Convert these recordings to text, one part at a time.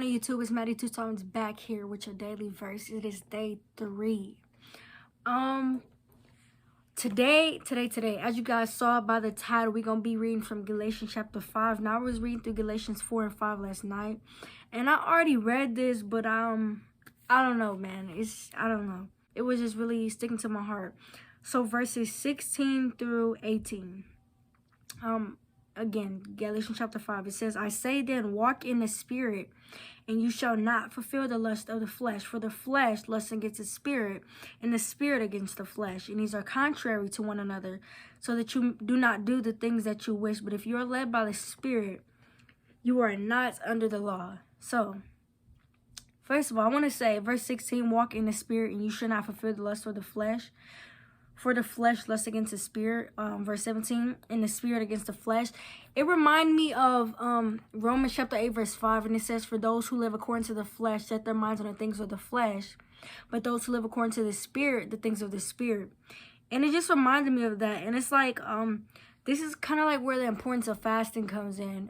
YouTube, it's Maddy 2 times back here with your daily verse. It is day 3. Today, as you guys saw by the title, we're gonna be reading from Galatians chapter 5. Now I was reading through Galatians 4 and 5 last night, and I already read this, but I don't know, man. I don't know. It was just really sticking to my heart. So verses 16 through 18. Again, Galatians chapter 5, it says, I say then, walk in the spirit, and you shall not fulfill the lust of the flesh. For the flesh lusts against the spirit, and the spirit against the flesh. And these are contrary to one another, so that you do not do the things that you wish. But if you are led by the spirit, you are not under the law. So, first of all, I want to say, verse 16, walk in the spirit, and you shall not fulfill the lust of the flesh. For the flesh lusts against the spirit. Verse 17, and the spirit against the flesh. It reminds me of Romans chapter 8, verse 5. And it says, for those who live according to the flesh set their minds on the things of the flesh. But those who live according to the spirit, the things of the spirit. And it just reminded me of that. And it's like, this is kind of like where the importance of fasting comes in.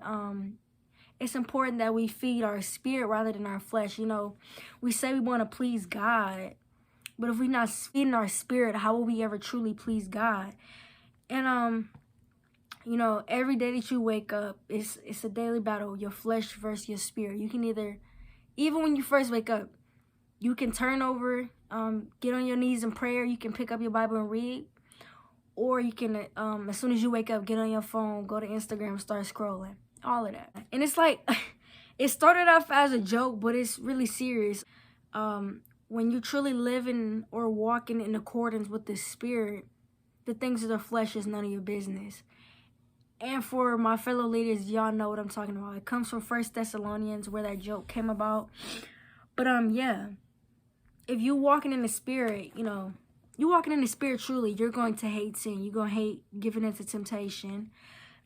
It's important that we feed our spirit rather than our flesh. You know, we say we want to please God. But if we're not feeding our spirit, how will we ever truly please God? And, you know, every day that you wake up, it's a daily battle, your flesh versus your spirit. You can either, even when you first wake up, you can turn over, get on your knees in prayer. You can pick up your Bible and read. Or you can, as soon as you wake up, get on your phone, go to Instagram, start scrolling. All of that. And it's like, it started off as a joke, but it's really serious. When you're truly living or walking in accordance with the spirit, the things of the flesh is none of your business. And for my fellow leaders, y'all know what I'm talking about. It comes from 1 Thessalonians, where that joke came about. But yeah, if you walking in the spirit, you know, you walking in the spirit truly, you're going to hate sin. You're going to hate giving into temptation.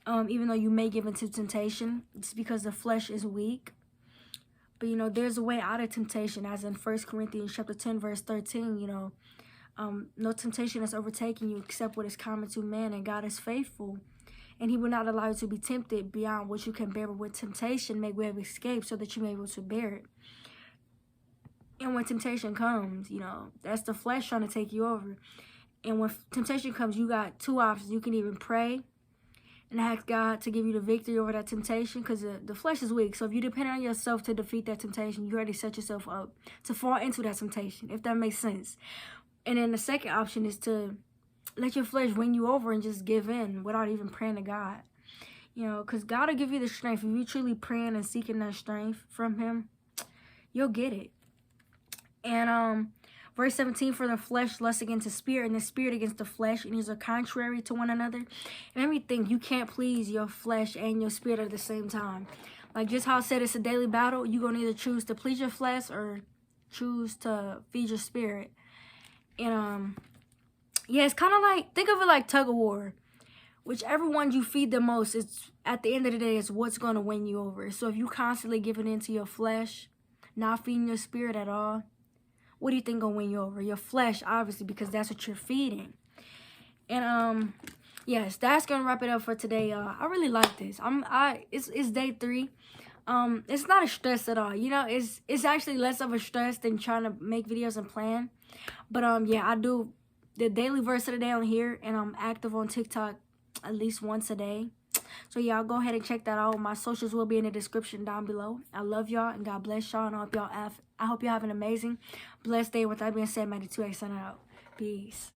Even though you may give into temptation, it's because the flesh is weak. But, you know, there's a way out of temptation, as in 1 Corinthians chapter 10, verse 13, you know. No temptation has overtaken you except what is common to man, and God is faithful. And he will not allow you to be tempted beyond what you can bear, but with temptation make way of escape so that you may be able to bear it. And when temptation comes, you know, that's the flesh trying to take you over. And when temptation comes, you got two options. You can even pray and ask God to give you the victory over that temptation, because the flesh is weak. So if you depend on yourself to defeat that temptation, you already set yourself up to fall into that temptation, if that makes sense. And then the second option is to let your flesh win you over and just give in without even praying to God. You know, because God will give you the strength. If you truly praying and seeking that strength from him, you'll get it. And verse 17, for the flesh lusts against the spirit, and the spirit against the flesh, and these are contrary to one another. And everything, you can't please your flesh and your spirit at the same time. Like just how I said, it's a daily battle. You're going to either choose to please your flesh or choose to feed your spirit. And, yeah, it's kind of like, think of it like tug of war. Whichever one you feed the most, it's at the end of the day, it's what's going to win you over. So if you constantly giving into your flesh, not feeding your spirit at all, what do you think gonna win you over? Your flesh, obviously, because that's what you're feeding. And yes, that's gonna wrap it up for today, y'all. I really like this. It's day 3. It's not a stress at all. You know, it's actually less of a stress than trying to make videos and plan. But yeah, I do the daily verse of the day on here, and I'm active on TikTok at least once a day. So y'all go ahead and check that out. My socials will be in the description down below. I love y'all, and God bless y'all, and I hope y'all have an amazing, blessed day. With that being said, Maddy 2X signing out. Peace.